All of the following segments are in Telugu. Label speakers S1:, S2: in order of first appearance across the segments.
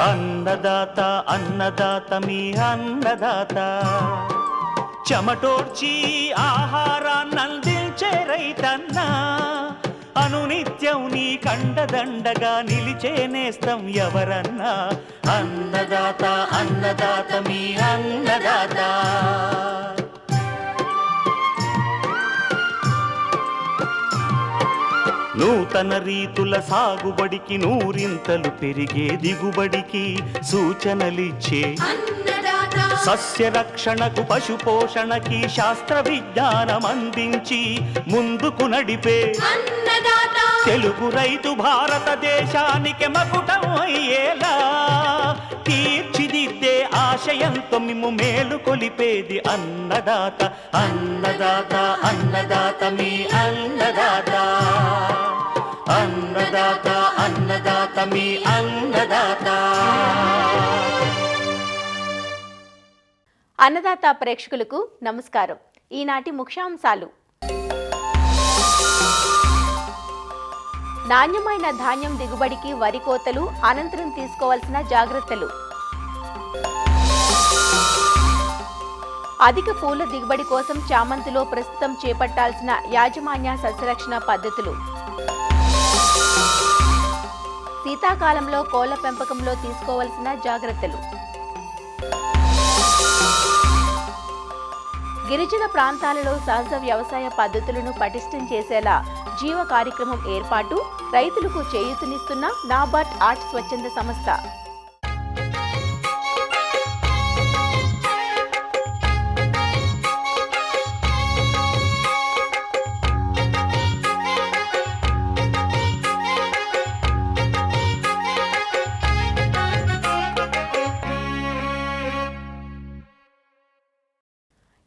S1: అన్నదాత అన్నదాత మీ అన్నదాత, చెమటోడ్చి ఆహారాన్నందించే రైతన్నా, అనునిత్యం నీ కండదండగా నిలిచే నేస్తం ఎవరన్నా. అన్నదాత అన్నదాత మీ అన్నదాత. నూతన రీతుల సాగుబడికి, నూరింతలు పెరిగే దిగుబడికి సూచనలిచ్చే సస్య రక్షణకు, పశు పోషణకి శాస్త్ర విజ్ఞానం అందించి ముందుకు నడిపే తెలుగు రైతు భారతదేశానికి మకుటం అయ్యేలా తీర్చిదిద్దే ఆశయంతో మిమ్ము మేలు కొలిపేది అన్నదాత. అన్నదాత అన్నదాత మీ అన్నదాత. అన్నదాత అన్నదాత మీ అన్నదాత.
S2: అన్నదాత ప్రేక్షకులకు నమస్కారం. ఈనాటి ముఖ్యాంశాలు: నాణ్యమైన ధాన్యం దిగుబడికి వరి కోతలు, అనంతరం తీసుకోవాల్సిన జాగ్రత్తలు, అధిక పూల దిగుబడి కోసం చామంతిలో ప్రస్తుతం చేపట్టాల్సిన యాజమాన్య సస్యరక్షణ పద్ధతులు, శీతాకాలంలో కోళ్ల పెంపకంలో తీసుకోవాల్సిన జాగ్రత్తలు, గిరిజన ప్రాంతాలలో సహజ వ్యవసాయ పద్ధతులను పటిష్టం చేసేలా జీవ కార్యక్రమం ఏర్పాటు, రైతులకు చేయూతనిస్తున్న నాబార్డ్ ఆర్ట్ స్వచ్ఛంద సంస్థ.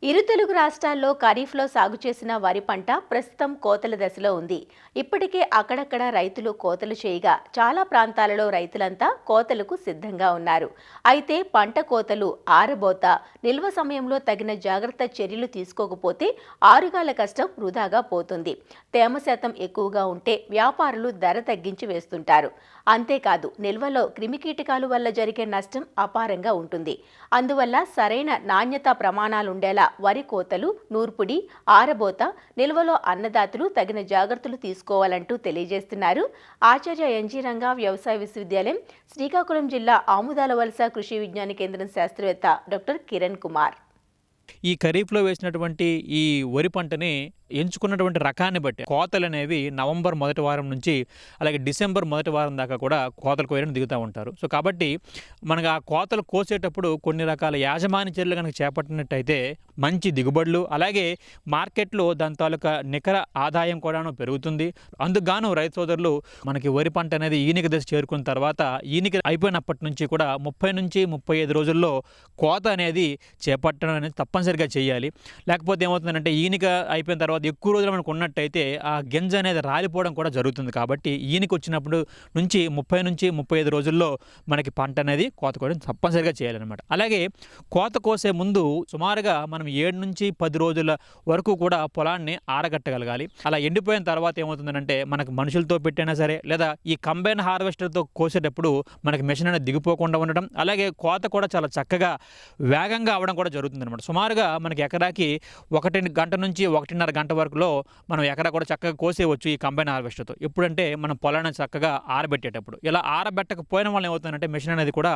S2: ఇరు తెలుగు రాష్ట్రాల్లో ఖరీఫ్లో సాగు చేసిన వరి పంట ప్రస్తుతం కోతల దశలో ఉంది. ఇప్పటికే అక్కడక్కడ రైతులు కోతలు చేయగా చాలా ప్రాంతాలలో రైతులంతా కోతలకు సిద్ధంగా ఉన్నారు. అయితే పంట కోతలు, ఆరబోత, నిల్వ సమయంలో తగిన జాగ్రత్త చర్యలు తీసుకోకపోతే ఆరుగాల కష్టం వృధాగా పోతుంది. తేమ శాతం ఎక్కువగా ఉంటే వ్యాపారులు ధర తగ్గించి వేస్తుంటారు. అంతేకాదు, నిల్వలో క్రిమికీటకాలు వల్ల జరిగే నష్టం అపారంగా ఉంటుంది. అందువల్ల సరైన నాణ్యతా ప్రమాణాలుండేలా వరి కోతలు, నూర్పుడి, ఆరబోత, నిల్వలో అన్నదాతలు తగిన జాగ్రత్తలు తీసుకోవాలంటూ తెలియజేస్తున్నారు ఆచార్య ఎన్జీ రంగా వ్యవసాయ విశ్వవిద్యాలయం, శ్రీకాకుళం జిల్లా ఆముదాలవలస కృషి విజ్ఞాన కేంద్రం శాస్త్రవేత్త డాక్టర్ కిరణ్ కుమార్.
S3: ఈ ఖరీఫ్లో వేసినటువంటి ఈ వరి పంటని ఎంచుకున్నటువంటి రకాన్ని బట్టి కోతలు అనేవి నవంబర్ మొదటి వారం నుంచి అలాగే డిసెంబర్ మొదటి వారం దాకా కూడా కోతలు కోయడానికి దిగుతూ ఉంటారు. సో కాబట్టి మనకు ఆ కోతలు కోసేటప్పుడు కొన్ని రకాల యాజమాన్య చర్యలు కనుక చేపట్టినట్టయితే మంచి దిగుబడులు, అలాగే మార్కెట్లో దాని తాలూకా నికర ఆదాయం కూడాను పెరుగుతుంది. అందుకుగాను రైతు సోదరులు మనకి వరి పంట అనేది ఈనిక దశ చేరుకున్న తర్వాత ఈనిక అయిపోయినప్పటి నుంచి కూడా 30 నుంచి 35 రోజుల్లో కోత అనేది చేపట్టడం అనేది తప్పనిసరిగా చేయాలి. లేకపోతే ఏమవుతుందంటే ఈనిక అయిపోయిన తర్వాత ఎక్కువ రోజులు మనకు ఉన్నట్టయితే ఆ గింజ అనేది రాలిపోవడం కూడా జరుగుతుంది. కాబట్టి ఈనిక వచ్చినప్పుడు నుంచి 30 నుంచి 35 రోజుల్లో మనకి పంట అనేది కోత కోయడం తప్పనిసరిగా చేయాలన్నమాట. అలాగే కోత కోసే ముందు సుమారుగా మనం 7 నుంచి 10 రోజుల వరకు కూడా పొలాన్ని ఆరగట్టగలగాలి. అలా ఎండిపోయిన తర్వాత ఏమవుతుందంటే మనకు మనుషులతో పెట్టినా సరే లేదా ఈ కంబైన్ హార్వెస్టర్తో కోసేటప్పుడు మనకి మెషిన్ అనేది దిగిపోకుండా ఉండడం, అలాగే కోత కూడా చాలా చక్కగా వేగంగా అవడం కూడా జరుగుతుంది అనమాట. సుమారుగా మనకి ఎకరాకి 1 గంట నుంచి 1.5 గంట వరకులో మనం ఎకరా కూడా చక్కగా కోసేయవచ్చు ఈ కంబైన్ హార్వెస్టర్తో. ఎప్పుడంటే మనం పొలాన్ని చక్కగా ఆరబెట్టేటప్పుడు. ఇలా ఆరబెట్టకపోయిన వల్ల ఏమవుతుందంటే మెషిన్ అనేది కూడా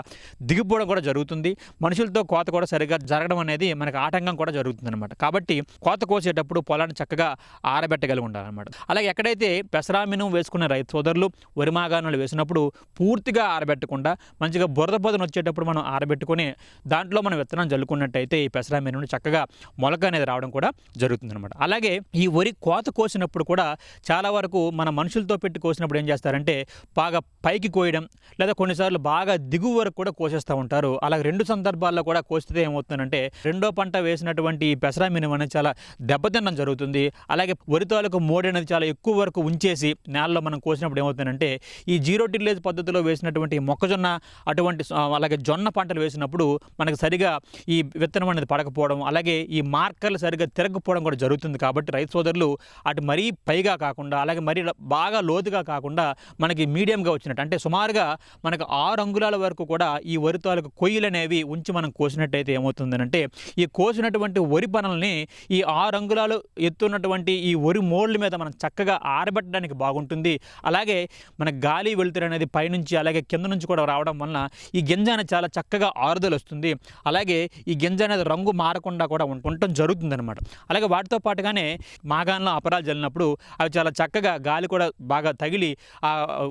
S3: దిగిపోవడం కూడా జరుగుతుంది. మనుషులతో కోత కూడా సరిగ్గా జరగడం అనేది మనకి ఆటంకం కూడా జరుగుతుంది అనమాట. కాబట్టి కోత కోసేటప్పుడు పొలాన్ని చక్కగా ఆరబెట్టగలిగి ఉండాలన్నమాట. అలాగే ఎక్కడైతే పెసరామిను వేసుకునే రైతు సోదరులు వరి మాగాణాలు వేసినప్పుడు పూర్తిగా ఆరబెట్టకుండా మంచిగా బురద పొదను వచ్చేటప్పుడు మనం ఆరబెట్టుకొని దాంట్లో మనం విత్తనం జల్లుకున్నట్టయితే ఈ పెసరామిను చక్కగా మొలక అనేది రావడం కూడా జరుగుతుంది అనమాట. అలాగే ఈ వరి కోత కోసినప్పుడు కూడా చాలా వరకు మన మనుషులతో పెట్టి కోసినప్పుడు ఏం చేస్తారంటే బాగా పైకి కోయడం లేదా కొన్నిసార్లు బాగా దిగువ వరకు కూడా కోసేస్తూ ఉంటారు. అలాగే 2 సందర్భాల్లో కూడా కోస్తే ఏమవుతుందంటే రెండో పంట వేసినటువంటి పెసరామినుము అనేది చాలా దెబ్బతినడం జరుగుతుంది. అలాగే వరి తాలూకు మోడి అనేది చాలా ఎక్కువ వరకు ఉంచేసి నేలలో మనం కోసినప్పుడు ఏమవుతుందంటే ఈ జీరో టిల్లేజ్ పద్ధతిలో వేసినటువంటి మొక్కజొన్న అటువంటి అలాగే జొన్న పంటలు వేసినప్పుడు మనకు సరిగా ఈ విత్తనం అనేది పడకపోవడం, అలాగే ఈ మార్కర్లు సరిగా తిరగకపోవడం కూడా జరుగుతుంది. కాబట్టి కాబట్టి రైతు సోదరులు అటు మరీ పైగా కాకుండా అలాగే మరీ బాగా లోతుగా కాకుండా మనకి మీడియంగా వచ్చినట్టు అంటే సుమారుగా మనకు 6 అంగుళాల వరకు కూడా ఈ వరి తాలూకు కొయ్యలు అనేవి ఉంచి మనం కోసినట్టయితే ఏమవుతుందనంటే ఈ కోసినటువంటి వరి పనల్ని ఈ 6 అంగుళాలు ఎత్తున్నటువంటి ఈ వరి మోళ్ళ మీద మనం చక్కగా ఆరబెట్టడానికి బాగుంటుంది. అలాగే మన గాలి వెలుతురు అనేది పైనుంచి అలాగే కింద నుంచి కూడా రావడం వలన ఈ గింజ అనేది చాలా చక్కగా ఆరుదల వస్తుంది. అలాగే ఈ గింజ అనేది రంగు మారకుండా కూడా ఉండటం జరుగుతుందన్నమాట. అలాగే వాటితో పాటుగానే మాగాణంలో అపరాలు జల్లినప్పుడు అవి చాలా చక్కగా గాలి కూడా బాగా తగిలి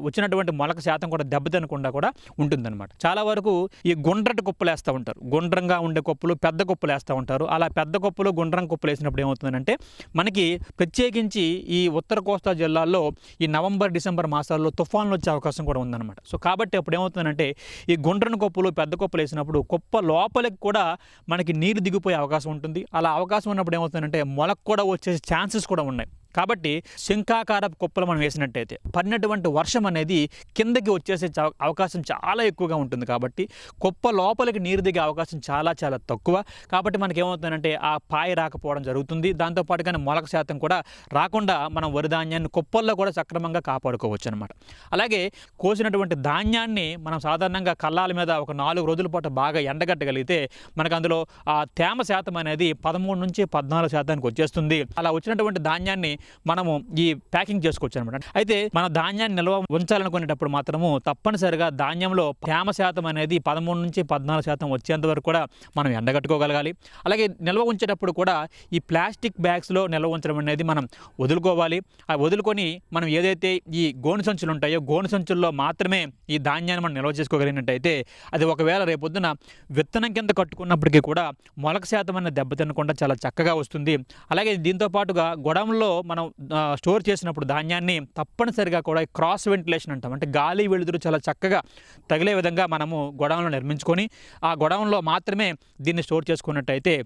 S3: వచ్చినటువంటి మొలక శాతం కూడా దెబ్బతినకుండా కూడా ఉంటుందన్నమాట. చాలా వరకు ఈ గుండ్రటి కుప్పలు వేస్తూ ఉంటారు, గుండ్రంగా ఉండే కుప్పలు పెద్ద కుప్పలు వేస్తూ ఉంటారు. అలా పెద్ద కుప్పలు గుండ్రం కుప్పలు వేసినప్పుడు ఏమవుతుందంటే మనకి ప్రత్యేకించి ఈ ఉత్తర కోస్తా జిల్లాల్లో ఈ నవంబర్ డిసెంబర్ మాసాల్లో తుఫాన్లు వచ్చే అవకాశం కూడా ఉందన్నమాట. సో కాబట్టి అప్పుడు ఏమవుతుందంటే ఈ గుండ్రని కుప్పలు పెద్ద కుప్పలు వేసినప్పుడు కుప్ప లోపలికి కూడా మనకి నీరు దిగిపోయే అవకాశం ఉంటుంది. అలా అవకాశం ఉన్నప్పుడు ఏమవుతుందంటే మొలకు కూడా వచ్చే ఛాన్సెస్ కూడా ఉన్నాయి. కాబట్టి శంఖాకారపు కుప్పలు మనం వేసినట్టయితే పడినటువంటి వర్షం అనేది కిందకి వచ్చేసే అవకాశం చాలా ఎక్కువగా ఉంటుంది. కాబట్టి కుప్ప లోపలికి నీరు దిగే అవకాశం చాలా చాలా తక్కువ. కాబట్టి మనకి ఏమవుతుందంటే ఆ పాయ రాకపోవడం జరుగుతుంది. దాంతోపాటుగానే మొలక శాతం కూడా రాకుండా మనం వరి ధాన్యాన్ని కుప్పల్లో కూడా సక్రమంగా కాపాడుకోవచ్చు అనమాట. అలాగే కోసినటువంటి ధాన్యాన్ని మనం సాధారణంగా కల్లాల మీద ఒక 4 రోజుల పాటు బాగా ఎండగట్టగలిగితే మనకు అందులో ఆ తేమ శాతం అనేది 13 నుంచి 14% వచ్చేస్తుంది. అలా వచ్చినటువంటి ధాన్యాన్ని మనము ఈ ప్యాకింగ్ చేసుకోవచ్చు అనమాట. అయితే మన ధాన్యాన్ని నిల్వ ఉంచాలనుకునేటప్పుడు మాత్రము తప్పనిసరిగా ధాన్యంలో తేమ శాతం అనేది 13 నుంచి 14% వచ్చేంత వరకు కూడా మనం ఎండగట్టుకోగలగాలి. అలాగే నిల్వ ఉంచేటప్పుడు కూడా ఈ ప్లాస్టిక్ బ్యాగ్స్లో నిల్వ ఉంచడం అనేది మనం వదులుకోవాలి. ఆ వదులుకొని మనం ఏదైతే ఈ గోను సంచులు ఉంటాయో గోను సంచుల్లో మాత్రమే ఈ ధాన్యాన్ని మనం నిల్వ చేసుకోగలిగినట్టయితే అది ఒకవేళ రేపొద్దున విత్తనం కింద కట్టుకున్నప్పటికీ కూడా మొలక శాతం అనేది దెబ్బతినకుండా చాలా చక్కగా వస్తుంది. అలాగే దీంతో పాటుగా గొడవంలో మనం స్టోర్ చేసినప్పుడు ధాన్యాన్ని తప్పనిసరిగా కూడా క్రాస్ వెంటిలేషన్ అంటాం, అంటే గాలి వెలుతురు చాలా చక్కగా తగిలే విధంగా మనము గొడవంలో నిర్మించుకొని ఆ గొడవంలో మాత్రమే దీన్ని స్టోర్ చేసుకున్నట్టయితే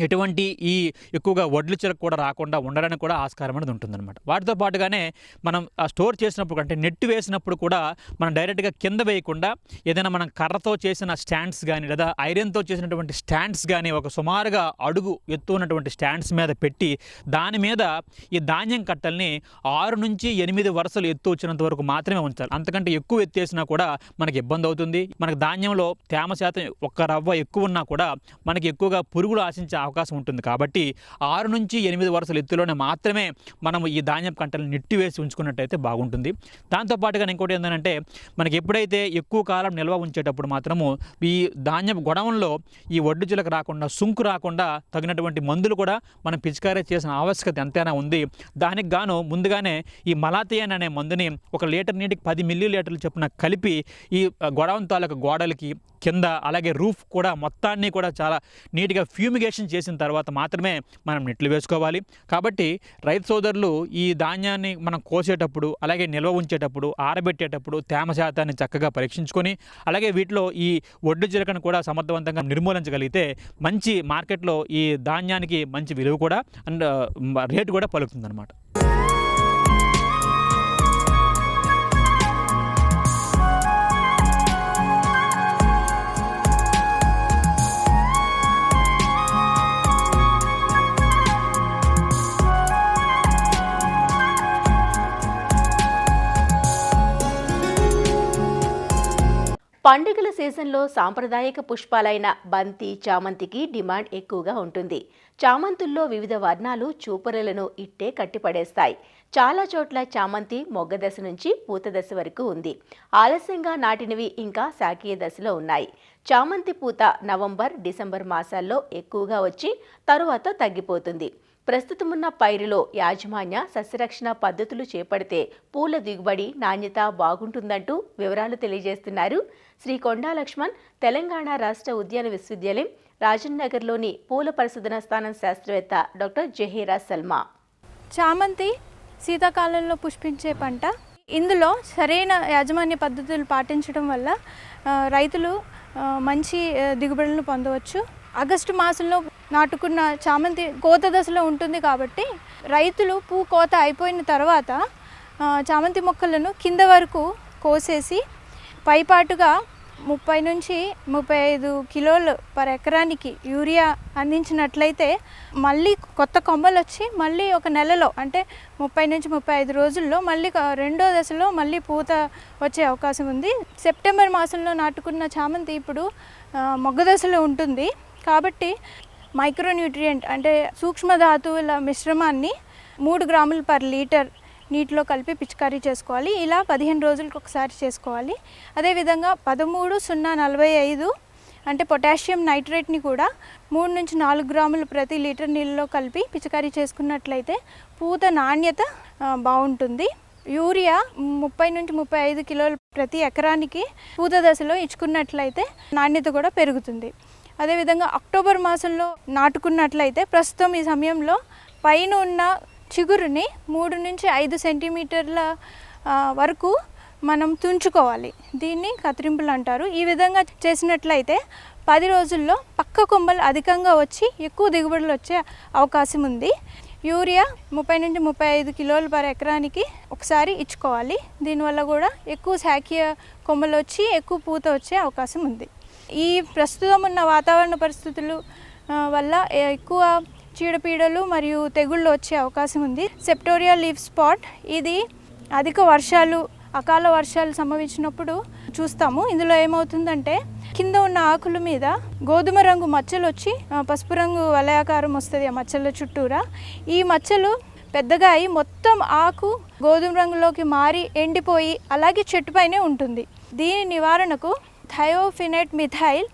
S3: ఎటువంటి ఈ ఎక్కువగా వడ్లు చిరకు కూడా రాకుండా ఉండడానికి కూడా ఆస్కారం అనేది ఉంటుందన్నమాట. వాటితో పాటుగానే మనం స్టోర్ చేసినప్పుడు అంటే నెట్ వేసినప్పుడు కూడా మనం డైరెక్ట్గా కింద వేయకుండా ఏదైనా మనం కర్రతో చేసిన స్టాండ్స్ కానీ లేదా ఐరన్తో చేసినటువంటి స్టాండ్స్ కానీ ఒక సుమారుగా అడుగు ఎత్తు ఉన్నటువంటి స్టాండ్స్ మీద పెట్టి దాని మీద ఈ ధాన్యం కట్టల్ని 6 నుంచి 8 వరుసలు ఎత్తు వచ్చినంత వరకు మాత్రమే ఉంచాలి. అంతకంటే ఎక్కువ ఎత్తేసినా కూడా మనకి ఇబ్బంది అవుతుంది. మనకు ధాన్యంలో తేమ శాతం ఒక్క రవ్వ ఎక్కువ ఉన్నా కూడా మనకి ఎక్కువగా పురుగులు ఆశించే అవకాశం ఉంటుంది. కాబట్టి 6 నుంచి 8 వరుసల ఎత్తులోనే మాత్రమే మనం ఈ ధాన్యం కంటలను నెట్టి వేసి ఉంచుకున్నట్టయితే బాగుంటుంది. దాంతోపాటుగా ఇంకోటి ఏంటంటే మనకి ఎప్పుడైతే ఎక్కువ కాలం నిల్వ ఉంచేటప్పుడు మాత్రము ఈ ధాన్యం గొడవంలో ఈ వడ్డు చిలక రాకుండా సుంకు రాకుండా తగినటువంటి మందులు కూడా మనం పిచికారీ చేసిన ఆవశ్యకత ఎంతైనా ఉంది. దానికి గాను ముందుగానే ఈ మలాథియాన్ అనే మందుని 1 లీటర్ నీటికి 10 మిల్లీలీటర్లు చొప్పున కలిపి ఈ గొడవం తాలూకు గోడలకి కింద అలాగే రూఫ్ కూడా మొత్తాన్ని కూడా చాలా నీట్గా ఫ్యూమిగేషన్ చేసిన తర్వాత మాత్రమే మనం నెట్లు వేసుకోవాలి. కాబట్టి రైతు సోదరులు ఈ ధాన్యాన్ని మనం కోసేటప్పుడు అలాగే నిల్వ ఉంచేటప్పుడు ఆరబెట్టేటప్పుడు తేమ శాతాన్ని చక్కగా పరీక్షించుకొని అలాగే వీటిలో ఈ ఒడ్డు చిలకను కూడా సమర్థవంతంగా నిర్మూలించగలిగితే మంచి మార్కెట్లో ఈ ధాన్యానికి మంచి విలువ కూడా అండ్ రేటు కూడా పలుకుతుందన్నమాట.
S2: పండుగల సీజన్లో సాంప్రదాయక పుష్పాలైన బంతి, చామంతికి డిమాండ్ ఎక్కువగా ఉంటుంది. చామంతుల్లో వివిధ వర్ణాలు చూపరులను ఇట్టే కట్టిపడేస్తాయి. చాలా చోట్ల చామంతి మొగ్గ దశ నుంచి పూత దశ వరకు ఉంది. ఆలస్యంగా నాటినవి ఇంకా శాఖీయ దశలో ఉన్నాయి. చామంతి పూత నవంబర్, డిసెంబర్ మాసాల్లో ఎక్కువగా వచ్చి తరువాత తగ్గిపోతుంది. ప్రస్తుతమున్న పైరులో యాజమాన్య సస్యరక్షణ పద్ధతులు చేపడితే పూల దిగుబడి, నాణ్యత బాగుంటుందంటూ వివరాలు తెలియజేస్తున్నారు శ్రీ కొండా లక్ష్మణ్, తెలంగాణ రాష్ట్ర ఉద్యాన విశ్వవిద్యాలయం రాజన్ నగర్లోని పూల పరిశోధన స్థానం శాస్త్రవేత్త డాక్టర్ జహీరా సల్మా.
S4: చామంతి శీతాకాలంలో పుష్పించే పంట. ఇందులో సరైన యాజమాన్య పద్ధతులు పాటించడం వల్ల రైతులు మంచి దిగుబడులను పొందవచ్చు. ఆగస్టు మాసంలో నాటుకున్న చామంతి కోత దశలో ఉంటుంది కాబట్టి రైతులు పూ కోత అయిపోయిన తర్వాత చామంతి మొక్కలను కింద వరకు కోసేసి పైపాటుగా 30 నుంచి 35 కిలోలు పర్ ఎకరానికి యూరియా అందించినట్లయితే మళ్ళీ కొత్త కొమ్మలు వచ్చి మళ్ళీ ఒక నెలలో అంటే 30 నుంచి 35 రోజుల్లో మళ్ళీ రెండో దశలో మళ్ళీ పూత వచ్చే అవకాశం ఉంది. సెప్టెంబర్ మాసంలో నాటుకున్న చామంతి ఇప్పుడు మొగ్గ దశలో ఉంటుంది కాబట్టి మైక్రోన్యూట్రియంట్ అంటే సూక్ష్మ ధాతువుల మిశ్రమాన్ని 3 గ్రాములు పర్ లీటర్ నీటిలో కలిపి పిచికారీ చేసుకోవాలి. ఇలా 15 రోజులకు ఒకసారి చేసుకోవాలి. అదేవిధంగా 13,045 అంటే పొటాషియం నైట్రేట్ని కూడా 3 నుంచి 4 గ్రాములు ప్రతి లీటర్ నీళ్ళలో కలిపి పిచికారీ చేసుకున్నట్లయితే పూత నాణ్యత బాగుంటుంది. యూరియా 30 నుంచి 35 కిలోలు ప్రతి ఎకరానికి పూత దశలో ఇచ్చుకున్నట్లయితే నాణ్యత కూడా పెరుగుతుంది. అదేవిధంగా అక్టోబర్ మాసంలో నాటుకున్నట్లయితే ప్రస్తుతం ఈ సమయంలో పైన ఉన్న చిగురుని 3 నుంచి 5 సెంటీమీటర్ల వరకు మనం తుంచుకోవాలి. దీన్ని కత్తిరింపులు అంటారు. ఈ విధంగా చేసినట్లయితే 10 రోజుల్లో పక్క కొమ్మలు అధికంగా వచ్చి ఎక్కువ దిగుబడులు వచ్చే అవకాశం ఉంది. యూరియా 30 నుంచి 35 కిలోలు పర్ ఎకరానికి ఒకసారి ఇచ్చుకోవాలి. దీనివల్ల కూడా ఎక్కువ శాఖీయ కొమ్మలు వచ్చి ఎక్కువ పూత వచ్చే అవకాశం ఉంది. ఈ ప్రస్తుతం ఉన్న వాతావరణ పరిస్థితులు వల్ల ఎక్కువ చీడపీడలు మరియు తెగుళ్ళు వచ్చే అవకాశం ఉంది. సెప్టోరియా లీఫ్ స్పాట్ ఇది అధిక వర్షాలు అకాల వర్షాలు సంభవించినప్పుడు చూస్తాము. ఇందులో ఏమవుతుందంటే కింద ఉన్న ఆకుల మీద గోధుమ రంగు మచ్చలు వచ్చి పసుపు రంగు వలయాకారం వస్తుంది ఆ మచ్చల చుట్టూరా. ఈ మచ్చలు పెద్దగా అయి మొత్తం ఆకు గోధుమ రంగులోకి మారి ఎండిపోయి అలాగే చెట్టుపైనే ఉంటుంది. దీని నివారణకు థయోఫినైట్ మిథైల్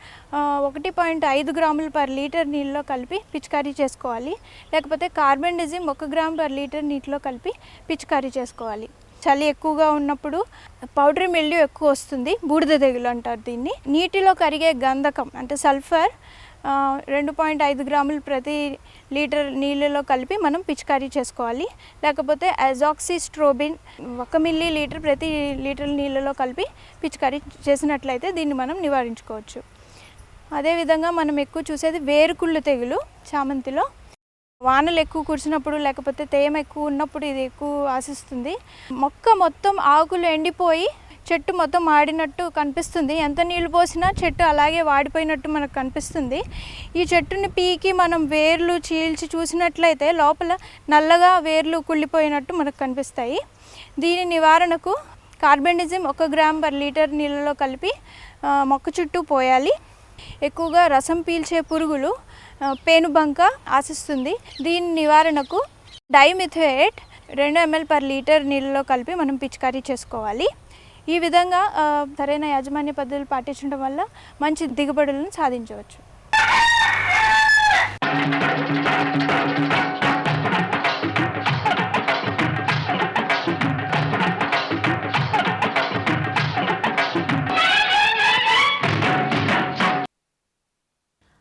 S4: 1.5 గ్రాములు పర్ లీటర్ నీళ్ళలో కలిపి పిచికారీ చేసుకోవాలి. లేకపోతే కార్బెండిజిమ్ 1 గ్రామ్ పర్ లీటర్ నీటిలో కలిపి పిచికారీ చేసుకోవాలి. చలి ఎక్కువగా ఉన్నప్పుడు పౌడరీ మిల్డ్యూ ఎక్కువ వస్తుంది, బూడిద తెగులు అంటారు దీన్ని. నీటిలో కరిగే గంధకం అంటే సల్ఫర్ 2.5 గ్రాములు ప్రతి లీటర్ నీళ్ళలో కలిపి మనం పిచికారీ చేసుకోవాలి. లేకపోతే అజాక్సిస్ట్రోబిన్ 1 మిల్లీ లీటర్ ప్రతి లీటర్ నీళ్ళలో కలిపి పిచికారీ చేసినట్లయితే దీన్ని మనం నివారించుకోవచ్చు. అదేవిధంగా మనం ఎక్కువ చూసేది వేరుకుళ్ళు తెగులు చామంతిలో. వానలు ఎక్కువ కురిసినప్పుడు లేకపోతే తేమ ఎక్కువ ఉన్నప్పుడు ఇది ఎక్కువ ఆశిస్తుంది. మొక్క మొత్తం ఆకులు ఎండిపోయి చెట్టు మొత్తం మాడినట్టు కనిపిస్తుంది. ఎంత నీళ్ళు పోసినా చెట్టు అలాగే వాడిపోయినట్టు మనకు కనిపిస్తుంది. ఈ చెట్టుని పీకి మనం వేర్లు చీల్చి చూసినట్లయితే లోపల నల్లగా వేర్లు కుళ్ళిపోయినట్టు మనకు కనిపిస్తాయి. దీని నివారణకు కార్బెండిజిమ్ 1 గ్రామ్ పర్ లీటర్ నీళ్ళలో కలిపి మొక్క చుట్టూ పోయాలి. ఎక్కువగా రసం పీల్చే పురుగులు పేనుబంక ఆశిస్తుంది. దీని నివారణకు డైమిథోయేట్ 2 ml పర్ లీటర్ నీళ్ళలో కలిపి మనం పిచికారీ చేసుకోవాలి. ఈ విధంగా సరైన యాజమాన్య పద్ధతులు పాటించడం వల్ల మంచి దిగుబడులను సాధించవచ్చు.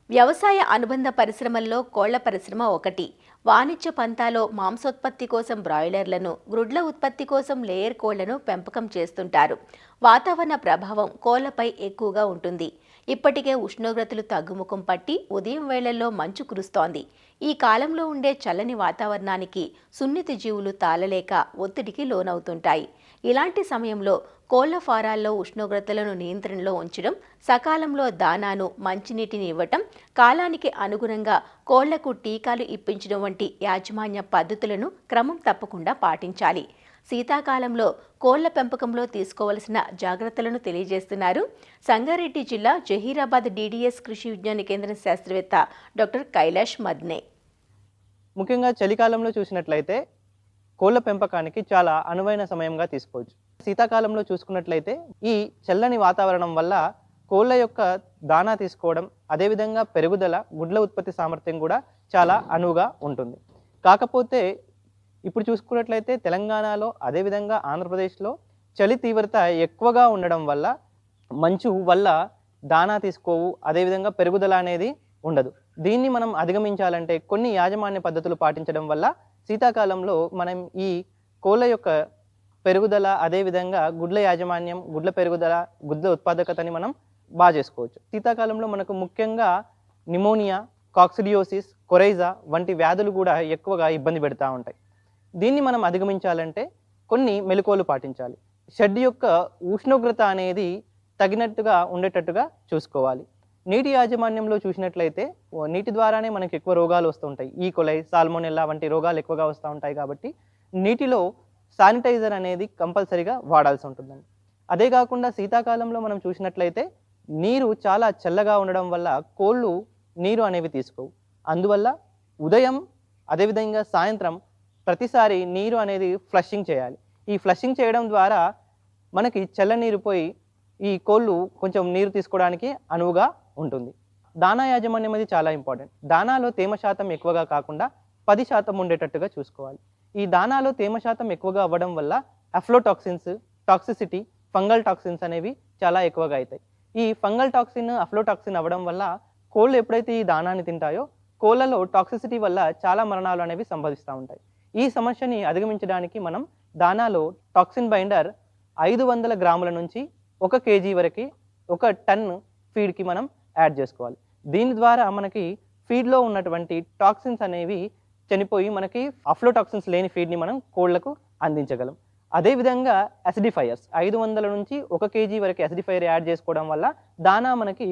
S2: వ్యవసాయ అనుబంధ పరిశ్రమల్లో కోళ్ల పరిశ్రమ ఒకటి. వాణిజ్య పంతాలో మాంసోత్పత్తి కోసం బ్రాయిలర్లను, గ్రుడ్ల ఉత్పత్తి కోసం లేయర్ కోళ్లను పెంపకం చేస్తుంటారు. వాతావరణ ప్రభావం కోళ్లపై ఎక్కువగా ఉంటుంది. ఇప్పటికే ఉష్ణోగ్రతలు తగ్గుముఖం పట్టి ఉదయం వేళల్లో మంచు కురుస్తోంది. ఈ కాలంలో ఉండే చల్లని వాతావరణానికి సున్నిత జీవులు తాళలేక ఒత్తిడికి లోనవుతుంటాయి. ఇలాంటి సమయంలో కోళ్ల ఫారాల్లో ఉష్ణోగ్రతలను నియంత్రణలో ఉంచడం, సకాలంలో దానాను, మంచినీటిని ఇవ్వటం, కాలానికి అనుగుణంగా కోళ్లకు టీకాలు ఇప్పించడం వంటి యాజమాన్య పద్ధతులను క్రమం తప్పకుండా పాటించాలి. శీతాకాలంలో కోళ్ల పెంపకంలో తీసుకోవలసిన జాగ్రత్తలను తెలియజేస్తున్నారు సంగారెడ్డి జిల్లా జహీరాబాద్ డిడిఎస్ కృషి విజ్ఞాన కేంద్రం శాస్త్రవేత్త డాక్టర్ కైలాష్ మద్నే.
S5: ముఖ్యంగా చలికాలంలో చూసినట్లయితే కోళ్ల పెంపకానికి చాలా అనువైన సమయంగా తీసుకోవచ్చు. శీతాకాలంలో చూసుకున్నట్లయితే ఈ చల్లని వాతావరణం వల్ల కోళ్ల యొక్క దానా తీసుకోవడం, అదేవిధంగా పెరుగుదల, గుడ్ల ఉత్పత్తి సామర్థ్యం కూడా చాలా అనువుగా ఉంటుంది. కాకపోతే ఇప్పుడు చూసుకున్నట్లయితే తెలంగాణలో అదేవిధంగా ఆంధ్రప్రదేశ్లో చలి తీవ్రత ఎక్కువగా ఉండడం వల్ల మంచు వల్ల దానా తీసుకోవు, అదేవిధంగా పెరుగుదల అనేది ఉండదు. దీన్ని మనం అధిగమించాలంటే కొన్ని యాజమాన్య పద్ధతులు పాటించడం వల్ల శీతాకాలంలో మనం ఈ కోళ్ల యొక్క పెరుగుదల, అదేవిధంగా గుడ్ల యాజమాన్యం, గుడ్ల పెరుగుదల, గుడ్ల ఉత్పాదకతని మనం బాగా చేసుకోవచ్చు. శీతాకాలంలో మనకు ముఖ్యంగా నిమోనియా, కాక్సిడియోసిస్, కొరైజా వంటి వ్యాధులు కూడా ఎక్కువగా ఇబ్బంది పెడతా ఉంటాయి. దీన్ని మనం అధిగమించాలంటే కొన్ని మెలకువలు పాటించాలి. షెడ్ యొక్క ఉష్ణోగ్రత అనేది తగినట్టుగా ఉండేటట్టుగా చూసుకోవాలి. నీటి యాజమాన్యంలో చూసినట్లయితే నీటి ద్వారానే మనకి ఎక్కువ రోగాలు వస్తుంటాయి. ఈకోలై, సాల్మోనెల్లా వంటి రోగాలు ఎక్కువగా వస్తూ ఉంటాయి. కాబట్టి నీటిలో శానిటైజర్ అనేది కంపల్సరీగా వాడాల్సి ఉంటుందండి. అదే కాకుండా శీతాకాలంలో మనం చూసినట్లయితే నీరు చాలా చల్లగా ఉండడం వల్ల కోళ్ళు నీరు అనేవి తీసుకోవు. అందువల్ల ఉదయం అదేవిధంగా సాయంత్రం ప్రతిసారి నీరు అనేది ఫ్లషింగ్ చేయాలి. ఈ ఫ్లషింగ్ చేయడం ద్వారా మనకి చల్ల నీరు పోయి ఈ కోళ్ళు కొంచెం నీరు తీసుకోవడానికి అనువుగా ఉంటుంది. దానా యాజమాన్యం అనేది చాలా ఇంపార్టెంట్. దానాలో తేమ శాతం ఎక్కువగా కాకుండా 10% ఉండేటట్టుగా చూసుకోవాలి. ఈ దానాలో తేమ శాతం ఎక్కువగా అవ్వడం వల్ల అఫ్లోటాక్సిన్స్, టాక్సిసిటీ, ఫంగల్ టాక్సిన్స్ అనేవి చాలా ఎక్కువగా అవుతాయి. ఈ ఫంగల్ టాక్సిన్, అఫ్లోటాక్సిన్ అవ్వడం వల్ల కోళ్ళు ఎప్పుడైతే ఈ దానాన్ని తింటాయో కోళ్ళలో టాక్సిసిటీ వల్ల చాలా మరణాలు అనేవి సంభవిస్తూ ఉంటాయి. ఈ సమస్యని అధిగమించడానికి మనం దానాలో టాక్సిన్ బైండర్ 500 గ్రాముల నుంచి 1 kg వరకు 1 టన్ ఫీడ్కి మనం యాడ్ చేసుకోవాలి. దీని ద్వారా మనకి ఫీడ్లో ఉన్నటువంటి టాక్సిన్స్ అనేవి చనిపోయి మనకి అఫ్లోటాక్సిన్స్ లేని ఫీడ్ని మనం కోళ్లకు అందించగలం. అదేవిధంగా అసిడిఫైయర్స్ 500 నుంచి 1 kg వరకు అసిడిఫైయర్ యాడ్ చేసుకోవడం వల్ల దానా మనకి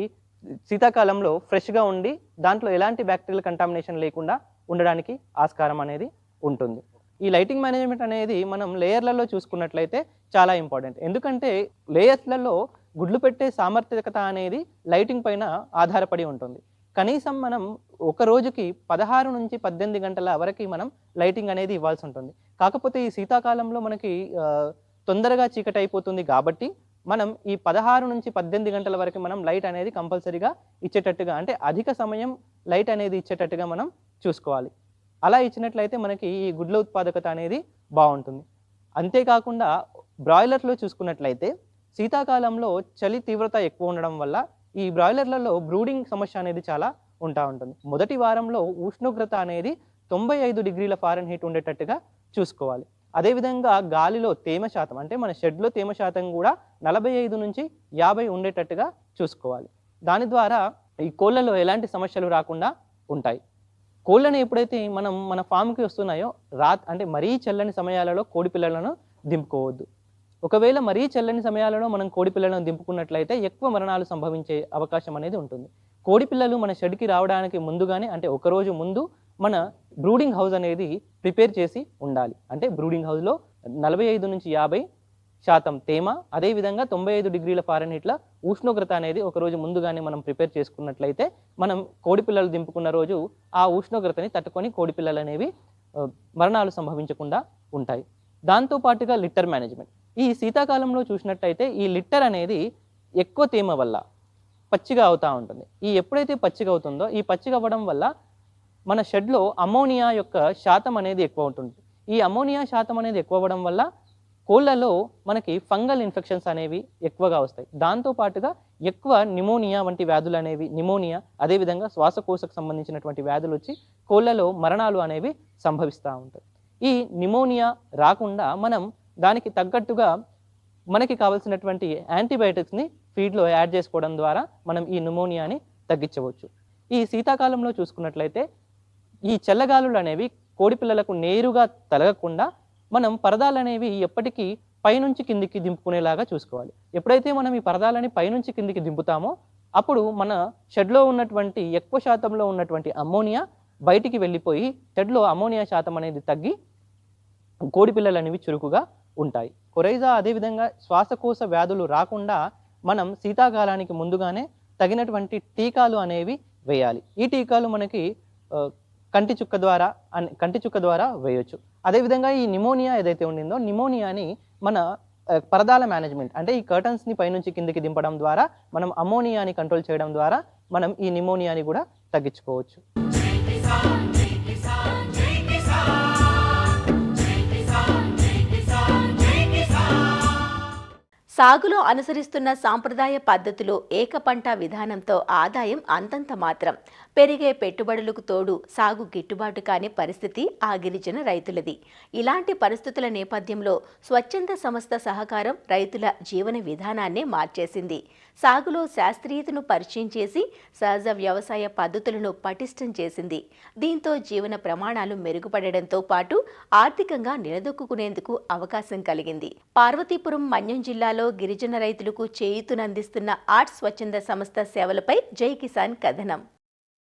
S5: శీతాకాలంలో ఫ్రెష్గా ఉండి దాంట్లో ఎలాంటి బ్యాక్టీరియల్ కంటామినేషన్ లేకుండా ఉండడానికి ఆస్కారం అనేది ఉంటుంది. ఈ లైటింగ్ మేనేజ్మెంట్ అనేది మనం లేయర్లలో చూసుకున్నట్లయితే చాలా ఇంపార్టెంట్. ఎందుకంటే లేయర్స్లలో గుడ్లు పెట్టే సామర్థ్యత అనేది లైటింగ్ పైన ఆధారపడి ఉంటుంది. కనీసం మనం ఒక రోజుకి 16 నుంచి 18 గంటల వరకు మనం లైటింగ్ అనేది ఇవ్వాల్సి ఉంటుంది. కాకపోతే ఈ శీతాకాలంలో మనకి తొందరగా చీకటి అయిపోతుంది కాబట్టి మనం ఈ 16 నుంచి 18 గంటల వరకు మనం లైట్ అనేది కంపల్సరీగా ఇచ్చేటట్టుగా, అంటే అధిక సమయం లైట్ అనేది ఇచ్చేటట్టుగా మనం చూసుకోవాలి. అలా ఇచ్చినట్లయితే మనకి ఈ గుడ్ల ఉత్పాదకత అనేది బాగుంటుంది. అంతేకాకుండా బ్రాయిలర్లో చూసుకున్నట్లయితే శీతాకాలంలో చలి తీవ్రత ఎక్కువ ఉండడం వల్ల ఈ బ్రాయిలర్లలో బ్రూడింగ్ సమస్య అనేది చాలా ఉంటుంది. మొదటి వారంలో ఉష్ణోగ్రత అనేది 95 డిగ్రీల ఫారెన్హీట్ ఉండేటట్టుగా చూసుకోవాలి. అదేవిధంగా గాలిలో తేమ శాతం, అంటే మన షెడ్లో తేమ శాతం కూడా 45 నుంచి 50 ఉండేటట్టుగా చూసుకోవాలి. దాని ద్వారా ఈ కోళ్ళలో ఎలాంటి సమస్యలు రాకుండా ఉంటాయి. కోళ్ళని ఎప్పుడైతే మనం మన ఫామ్కి వస్తున్నాయో అంటే మరీ చల్లని సమయాలలో కోడి పిల్లలను దింపుకోవద్దు. ఒకవేళ మరీ చల్లని సమయాలలో మనం కోడి పిల్లలను దింపుకున్నట్లయితే ఎక్కువ మరణాలు సంభవించే అవకాశం అనేది ఉంటుంది. కోడి పిల్లలు మన షెడ్కి రావడానికి ముందుగానే, అంటే ఒకరోజు ముందు మన బ్రూడింగ్ హౌస్ అనేది ప్రిపేర్ చేసి ఉండాలి. అంటే బ్రూడింగ్ హౌస్లో 45 నుంచి 50% తేమ, అదేవిధంగా 95 డిగ్రీల ఫారెన్హీట్ల ఉష్ణోగ్రత అనేది ఒకరోజు ముందుగానే మనం ప్రిపేర్ చేసుకున్నట్లయితే మనం కోడి పిల్లలు దింపుకున్న రోజు ఆ ఉష్ణోగ్రతని తట్టుకొని కోడి పిల్లలు అనేవి మరణాలు సంభవించకుండా ఉంటాయి. దాంతోపాటుగా లిట్టర్ మేనేజ్మెంట్. ఈ శీతాకాలంలో చూసినట్టయితే ఈ లిట్టర్ అనేది ఎక్కువ తేమ వల్ల పచ్చిగా అవుతూ ఉంటుంది. ఎప్పుడైతే పచ్చిగా అవుతుందో ఈ పచ్చిగా అవ్వడం వల్ల మన షెడ్లో అమోనియా యొక్క శాతం అనేది ఎక్కువ ఉంటుంది. ఈ అమోనియా శాతం అనేది ఎక్కువ అవ్వడం వల్ల కోళ్ళలో మనకి ఫంగల్ ఇన్ఫెక్షన్స్ అనేవి ఎక్కువగా వస్తాయి. దాంతోపాటుగా ఎక్కువ నిమోనియా వంటి వ్యాధులు అనేవి, అదేవిధంగా శ్వాసకోశకు సంబంధించినటువంటి వ్యాధులు వచ్చి కోళ్ళలో మరణాలు అనేవి సంభవిస్తూ ఉంటాయి. ఈ నిమోనియా రాకుండా మనం దానికి తగ్గట్టుగా మనకి కావాల్సినటువంటి యాంటీబయాటిక్స్ని ఫీడ్లో యాడ్ చేసుకోవడం ద్వారా మనం ఈ నిమోనియాని తగ్గించవచ్చు. ఈ శీతాకాలంలో చూసుకున్నట్లయితే ఈ చల్లగాలులు అనేవి కోడి పిల్లలకు నేరుగా తలగకుండా మనం పరదాలు అనేవి ఎప్పటికీ పైనుంచి కిందికి దింపుకునేలాగా చూసుకోవాలి. ఎప్పుడైతే మనం ఈ పరదాలని పైనుంచి కిందికి దింపుతామో అప్పుడు మన షెడ్లో ఉన్నటువంటి ఎక్కువ శాతంలో ఉన్నటువంటి అమ్మోనియా బయటికి వెళ్ళిపోయి షెడ్లో అమ్మోనియా శాతం అనేది తగ్గి కోడి పిల్లలు అనేవి చురుకుగా ఉంటాయి. కొరైజా అదేవిధంగా శ్వాసకోశ వ్యాధులు రాకుండా మనం శీతాకాలానికి ముందుగానే తగినటువంటి టీకాలు అనేవి వేయాలి. ఈ టీకాలు మనకి కంటి చుక్క ద్వారా వేయొచ్చు. అదేవిధంగా ఈ నిమోనియా ఏదైతే ఉండిందో నిమోనియాని మన పరదాల మేనేజ్మెంట్, అంటే ఈ కర్టన్స్ని పైనుంచి కిందికి దింపడం ద్వారా మనం అమోనియాని కంట్రోల్ చేయడం ద్వారా మనం ఈ నిమోనియాని కూడా తగ్గించుకోవచ్చు.
S2: సాగులో అనుసరిస్తున్న సాంప్రదాయ పద్ధతులు ఏకపంట విధానంతో ఆదాయం అంతంత మాత్రం. పెరిగే పెట్టుబడులకు తోడు సాగు గిట్టుబాటు కాని పరిస్థితి ఆ గిరిజన రైతులది. ఇలాంటి పరిస్థితుల నేపథ్యంలో స్వచ్ఛంద సంస్థ సహకారం రైతుల జీవన విధానాన్నే మార్చేసింది. సాగులో శాస్త్రీయతను పరిచయం చేసి సహజ వ్యవసాయ పద్ధతులను పటిష్టం చేసింది. దీంతో జీవన ప్రమాణాలు మెరుగుపడడంతో పాటు ఆర్థికంగా నిలదొక్కునేందుకు అవకాశం కలిగింది. పార్వతీపురం మన్యం జిల్లాలో గిరిజన రైతులకు చేయూతనందిస్తున్న ఆర్ట్స్ స్వచ్ఛంద సంస్థ సేవలపై జై కిసాన్ కథనం.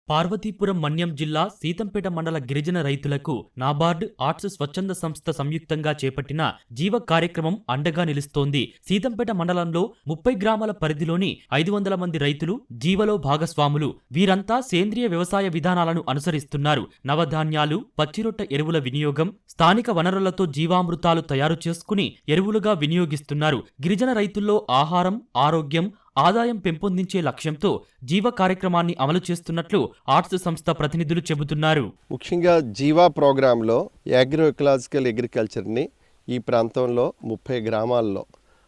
S6: పార్వతీపురం మన్యం జిల్లా సీతంపేట మండల గిరిజన రైతులకు నాబార్డ్ ఆర్ట్స్ స్వచ్ఛంద సంస్థ సంయుక్తంగా చేపట్టిన జీవ కార్యక్రమం అండగా నిలుస్తోంది. సీతంపేట మండలంలో 30 గ్రామాల పరిధిలోని 500 మంది రైతులు జీవలో భాగస్వాములు. వీరంతా సేంద్రియ వ్యవసాయ విధానాలను అనుసరిస్తున్నారు. నవధాన్యాలు, పచ్చిరొట్ట ఎరువుల వినియోగం, స్థానిక వనరులతో జీవామృతాలు తయారు చేసుకుని ఎరువులుగా వినియోగిస్తున్నారు. గిరిజన రైతుల్లో ఆహారం, ఆరోగ్యం, ఆదాయం పెంపొందించే లక్ష్యంతో జీవ కార్యక్రమాన్ని అమలు చేస్తున్నట్లు ఆర్ట్స్ సంస్థ ప్రతినిధులు చెబుతున్నారు.
S7: ముఖ్యంగా జీవా ప్రోగ్రాంలో అగ్రో ఎకలాజికల్ అగ్రికల్చర్ని ఈ ప్రాంతంలో 30 గ్రామాల్లో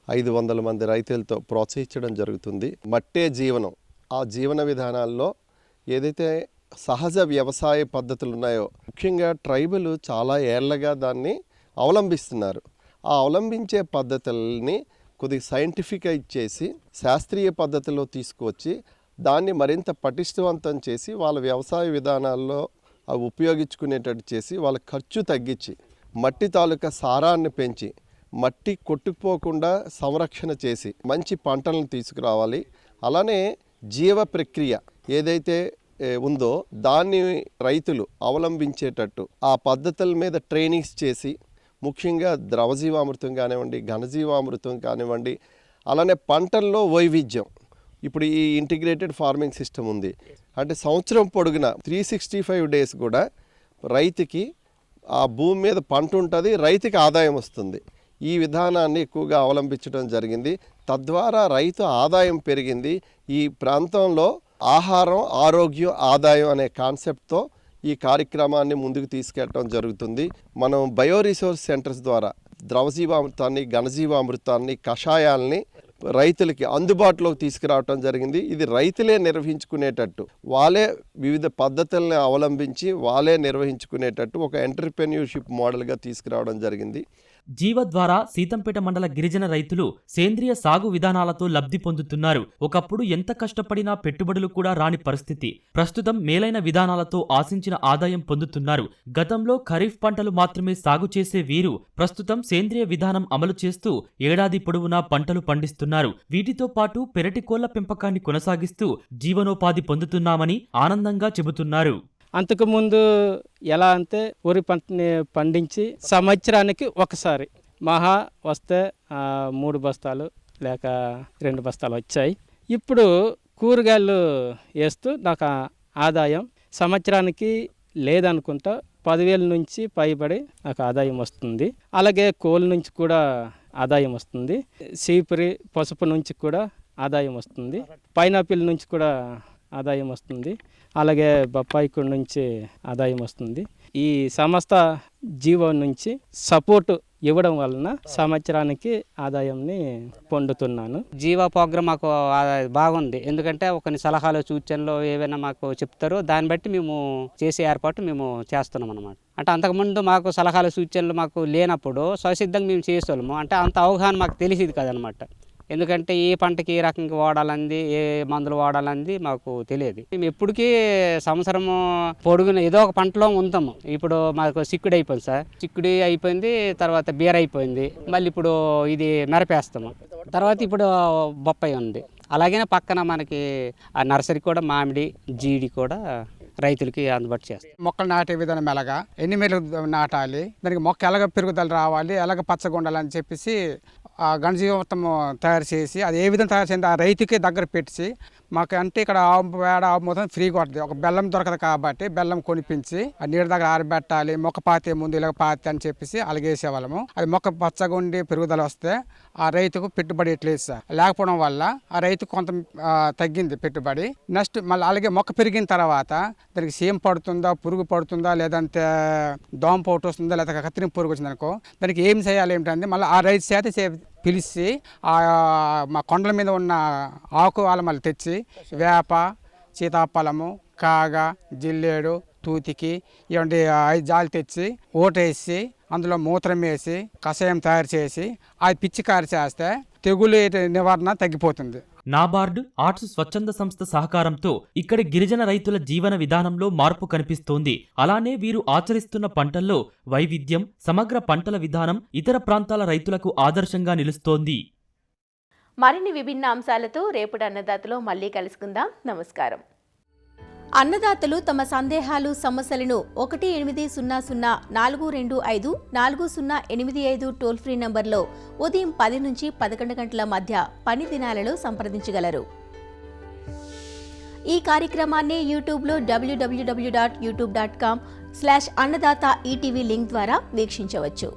S7: 500 మంది రైతులతో ప్రోత్సహించడం జరుగుతుంది. మట్టే జీవనం, ఆ జీవన విధానాల్లో ఏదైతే సహజ వ్యవసాయ పద్ధతులు ఉన్నాయో, ముఖ్యంగా ట్రైబల్ చాలా ఏళ్లగా దాన్ని అవలంబిస్తున్నారు. ఆ అవలంబించే పద్ధతుల్ని కొద్దిగా సైంటిఫికైజ్ చేసి శాస్త్రీయ పద్ధతిలో తీసుకువచ్చి దాన్ని మరింత పటిష్టవంతం చేసి వాళ్ళ వ్యవసాయ విధానాల్లో అవి ఉపయోగించుకునేటట్టు చేసి వాళ్ళ ఖర్చు తగ్గించి మట్టి తాలూకా సారాన్ని పెంచి మట్టి కొట్టుకుపోకుండా సంరక్షణ చేసి మంచి పంటలను తీసుకురావాలి. అలానే జీవ ప్రక్రియ ఏదైతే ఉందో దాన్ని రైతులు అవలంబించేటట్టు ఆ పద్ధతుల మీద ట్రైనింగ్స్ చేసి, ముఖ్యంగా ద్రవజీవామృతం కానివ్వండి, ఘనజీవామృతం కానివ్వండి, అలానే పంటల్లో వైవిధ్యం. ఇప్పుడు ఈ ఇంటిగ్రేటెడ్ ఫార్మింగ్ సిస్టమ్ ఉంది అంటే సంవత్సరం పొడుగున 365 డేస్ కూడా రైతుకి ఆ భూమి మీద పంట ఉంటుంది, రైతుకి ఆదాయం వస్తుంది. ఈ విధానాన్ని ఎక్కువగా అవలంబించడం జరిగింది. తద్వారా రైతు ఆదాయం పెరిగింది. ఈ ప్రాంతంలో ఆహారం, ఆరోగ్యం, ఆదాయం అనే కాన్సెప్ట్తో ఈ కార్యక్రమాన్ని ముందుకు తీసుకెళ్ళడం జరుగుతుంది. మనం బయో రిసోర్స్ సెంటర్స్ ద్వారా ద్రవజీవామృతాన్ని, ఘనజీవామృతాన్ని, కషాయాల్ని రైతులకి అందుబాటులోకి తీసుకురావటం జరిగింది. ఇది రైతులే నిర్వహించుకునేటట్టు, వాళ్ళే వివిధ పద్ధతుల్ని అవలంబించి వాళ్ళే నిర్వహించుకునేటట్టు ఒక ఎంటర్‌ప్రెన్యూర్‌షిప్ మోడల్గా తీసుకురావడం జరిగింది.
S6: జీవ ద్వారా సీతంపేట మండల గిరిజన రైతులు సేంద్రియ సాగు విధానాలతో లబ్ధి పొందుతున్నారు. ఒకప్పుడు ఎంత కష్టపడినా పెట్టుబడులు కూడా రాని పరిస్థితి. ప్రస్తుతం మేలైన విధానాలతో ఆశించిన ఆదాయం పొందుతున్నారు. గతంలో ఖరీఫ్ పంటలు మాత్రమే సాగు చేసే వీరు ప్రస్తుతం సేంద్రియ విధానం అమలు చేస్తూ ఏడాది పొడవునా పంటలు పండిస్తున్నారు. వీటితో పాటు పెరటి కోళ్ల పెంపకాన్ని కొనసాగిస్తూ జీవనోపాధి పొందుతున్నామని ఆనందంగా చెబుతున్నారు.
S8: అంతకుముందు ఎలా అంటే వరి పంటని పండించి సంవత్సరానికి ఒకసారి మహా వస్తే 3 బస్తాలు లేక 2 బస్తాలు వచ్చాయి. ఇప్పుడు కూరగాయలు వేస్తూ నాకు ఆదాయం సంవత్సరానికి లేదనుకుంటా 10,000 నుంచి పైబడి నాకు ఆదాయం వస్తుంది. అలాగే కోళ్ళ నుంచి కూడా ఆదాయం వస్తుంది. సీపురి, పసుపు నుంచి కూడా ఆదాయం వస్తుంది. పైనాపిల్ నుంచి కూడా ఆదాయం వస్తుంది. అలాగే బొప్పాయికుడి నుంచి ఆదాయం వస్తుంది. ఈ సంస్థ జీవో నుంచి సపోర్టు ఇవ్వడం వలన సంవత్సరానికి ఆదాయంని పొందుతున్నాను.
S9: జీవా ప్రోగ్రామ్ మాకు బాగుంది. ఎందుకంటే కొన్ని సలహాలు, సూచనలు ఏవైనా మాకు చెప్తారో దాన్ని బట్టి మేము చేసే ఏర్పాటు మేము చేస్తున్నాం అన్నమాట. అంటే అంతకుముందు మాకు సలహాలు, సూచనలు మాకు లేనప్పుడు స్వసిద్ధంగా మేము చేసేవాళ్ళము. అంటే అంత అవగాహన మాకు తెలిసేది కదనమాట. ఎందుకంటే ఏ పంటకి ఏ రకంగా వాడాలంది, ఏ మందులు వాడాలంది మాకు తెలియదు. మేము ఎప్పటికీ సంవత్సరము పొడుగున ఏదో ఒక పంటలో ఉంటాము. ఇప్పుడు మాకు చిక్కుడు అయిపోయింది సార్, చిక్కుడు అయిపోయింది, తర్వాత బీర అయిపోయింది, మళ్ళీ ఇప్పుడు ఇది మిరపేస్తాము, తర్వాత ఇప్పుడు బొప్పాయి ఉంది. అలాగే పక్కన మనకి ఆ నర్సరీ కూడా మామిడి, జీడి కూడా రైతులకి అందుబాటు చేస్తాం.
S10: మొక్కలు నాటే విధానం ఎలాగా, ఎన్ని మేలు నాటాలి, దానికి మొక్క ఎలాగ పెరుగుదల రావాలి, ఎలాగ పచ్చగా ఉండాలని చెప్పేసి ఘనజీవామృతం తయారు చేసి అది ఏ విధంగా తయారు చేయండి ఆ రైతుకే దగ్గర పెట్టి మాకు అంటే ఇక్కడ ఆవు పేడ, ఆవు మొత్తం ఫ్రీగా ఉంటుంది. ఒక బెల్లం దొరకదు కాబట్టి బెల్లం కొనిపించి ఆ నీళ్ళ దగ్గర ఆరబెట్టాలి, మొక్క పాతే ముందు ఇలాగ పాతే అని చెప్పేసి అలాగేసేవాళ్ళము. అది మొక్క పచ్చగా ఉండి పెరుగుదల వస్తే ఆ రైతుకు పెట్టుబడి ఎట్లేదు సార్. లేకపోవడం వల్ల ఆ రైతు కొంత తగ్గింది పెట్టుబడి. నెక్స్ట్ మళ్ళీ అలాగే మొక్క పెరిగిన తర్వాత దానికి సీమ పడుతుందా, పురుగు పడుతుందా, లేదంటే దోమ పోటు వస్తుందా, లేదా కత్తిరింపు పురుగు వచ్చింది అనుకో, దానికి ఏం చేయాలి ఏమిటంటే మళ్ళీ ఆ రైతు చేత పిలిచి మా కొండల మీద ఉన్న ఆకు వాళ్ళ మళ్ళీ తెచ్చి వేప, సీతాఫలము, కాగ, జిల్లేడు, తూతికి ఇవ్వండి 5 జాలు తెచ్చి ఓటేసి అందులో మూత్రం వేసి కషాయం తయారు చేసి అది పిచికారి చేస్తే తెగులు నివారణ తగ్గిపోతుంది.
S6: నాబార్డు ఆర్ట్స్ స్వచ్ఛంద సంస్థ సహకారంతో ఇక్కడి గిరిజన రైతుల జీవన విధానంలో మార్పు కనిపిస్తోంది. అలానే వీరు ఆచరిస్తున్న పంటల్లో వైవిధ్యం, సమగ్ర పంటల విధానం ఇతర ప్రాంతాల రైతులకు ఆదర్శంగా నిలుస్తోంది.
S2: మరిన్ని విభిన్న అంశాలతో రేపటి అన్నదాతలో మళ్ళీ కలుసుకుందాం. నమస్కారం. అన్నదాతలు తమ సందేహాలు, సమస్యలను 18004254085 టోల్ ఫ్రీ నంబర్లో ఉదయం 10 నుంచి 11 గంటల మధ్య పని దినాలలో సంప్రదించగలరు. ఈ కార్యక్రమాన్ని యూట్యూబ్లో www.youtube.com/అన్నదాత ఈటీవీ లింక్ ద్వారా వీక్షించవచ్చు.